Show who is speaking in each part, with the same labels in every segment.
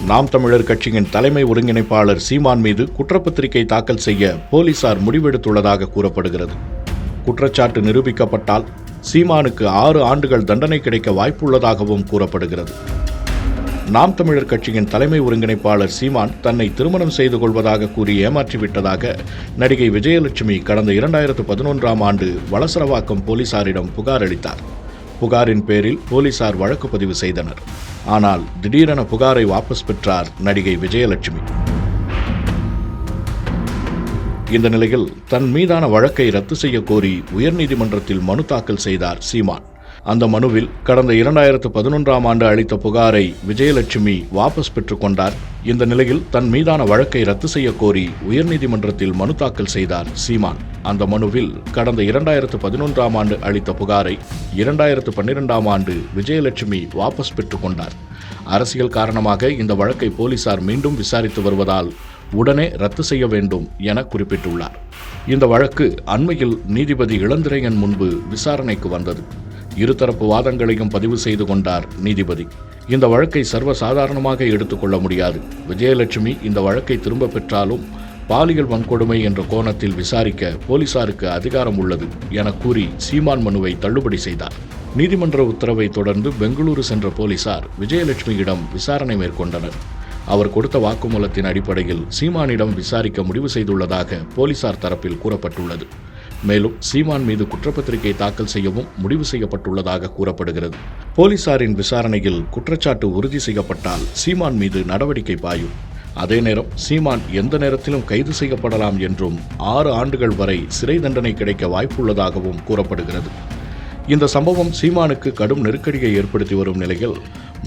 Speaker 1: நாம் தமிழர் கட்சியின் தலைமை ஒருங்கிணைப்பாளர் சீமான் மீது குற்றப்பத்திரிகை தாக்கல் செய்ய போலீசார் முடிவெடுத்துள்ளதாக கூறப்படுகிறது. குற்றச்சாட்டு நிரூபிக்கப்பட்டால் சீமானுக்கு 6 ஆண்டுகள் தண்டனை கிடைக்க வாய்ப்புள்ளதாகவும் கூறப்படுகிறது. நாம் தமிழர் கட்சியின் தலைமை ஒருங்கிணைப்பாளர் சீமான் தன்னை திருமணம் செய்து கொள்வதாக கூறி ஏமாற்றிவிட்டதாக நடிகை விஜயலட்சுமி கடந்த 2011ஆம் ஆண்டு வளசரவாக்கம் போலீசாரிடம் புகார் அளித்தார். புகாரின் பேரில் போலீசார் வழக்கு பதிவு செய்தனர். ஆனால் திடீரென புகாரை வாபஸ் பெற்றார் நடிகை விஜயலட்சுமி. இந்த நிலையில் தன் மீதான வழக்கை ரத்து செய்ய கோரி உயர்நீதிமன்றத்தில் மனு தாக்கல் செய்தார் சீமான். அந்த மனுவில் கடந்த 2011ஆம் ஆண்டு அளித்த புகாரை விஜயலட்சுமி வாபஸ் பெற்றுக் கொண்டார். இந்த நிலையில் தன் மீதான வழக்கை ரத்து செய்ய கோரி உயர்நீதிமன்றத்தில் மனு தாக்கல் செய்தார் சீமான். அந்த மனுவில் கடந்த 2011ஆம் ஆண்டு அளித்த புகாரை 2012ஆம் ஆண்டு விஜயலட்சுமி வாபஸ் பெற்றுக் கொண்டார். அரசியல் காரணமாக இந்த வழக்கை போலீசார் மீண்டும் விசாரித்து வருவதால் உடனே ரத்து செய்ய வேண்டும் என குறிப்பிட்டுள்ளார். இந்த வழக்கு அண்மையில் நீதிபதி இளந்திரையன் முன்பு விசாரணைக்கு வந்தது. இருதரப்பு வாதங்களையும் பதிவு செய்து கொண்டார் நீதிபதி. இந்த வழக்கை சர்வசாதாரணமாக எடுத்துக்கொள்ள முடியாது. விஜயலட்சுமி இந்த வழக்கை திரும்ப பெற்றாலும் பாலியல் வன்கொடுமை என்ற கோணத்தில் விசாரிக்க போலீசாருக்கு அதிகாரம் உள்ளது என கூறி சீமான் மனுவை தள்ளுபடி செய்தார். நீதிமன்ற உத்தரவை தொடர்ந்து பெங்களூரு சென்ற போலீசார் விஜயலட்சுமியிடம் விசாரணை மேற்கொண்டனர். அவர் கொடுத்த வாக்குமூலத்தின் அடிப்படையில் சீமானிடம் விசாரிக்க முடிவு செய்துள்ளதாக போலீசார் தரப்பில் கூறப்பட்டுள்ளது. மேலும் சீமான் மீது குற்றப்பத்திரிகை தாக்கல் செய்யவும் முடிவு செய்யப்பட்டுள்ளதாக கூறப்படுகிறது. போலீசாரின் விசாரணையில் குற்றச்சாட்டு உறுதி செய்யப்பட்டால் சீமான் மீது நடவடிக்கை பாயும். அதே நேரம் சீமான் எந்த நேரத்திலும் கைது செய்யப்படலாம் என்றும் 6 ஆண்டுகள் வரை சிறை தண்டனை கிடைக்க வாய்ப்புள்ளதாகவும் கூறப்படுகிறது. இந்த சம்பவம் சீமானுக்கு கடும் நெருக்கடியை ஏற்படுத்தி வரும் நிலையில்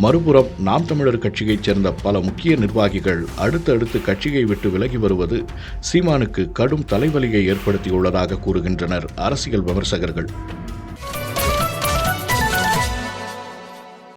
Speaker 1: மறுபுறம் நாம் தமிழர் கட்சியைச் சேர்ந்த பல முக்கிய நிர்வாகிகள் அடுத்தடுத்து கட்சியை விட்டு விலகி வருவது சீமானுக்கு கடும் தலைவலியை ஏற்படுத்தியுள்ளதாக கூறுகின்றனர் அரசியல் விமர்சகர்கள்.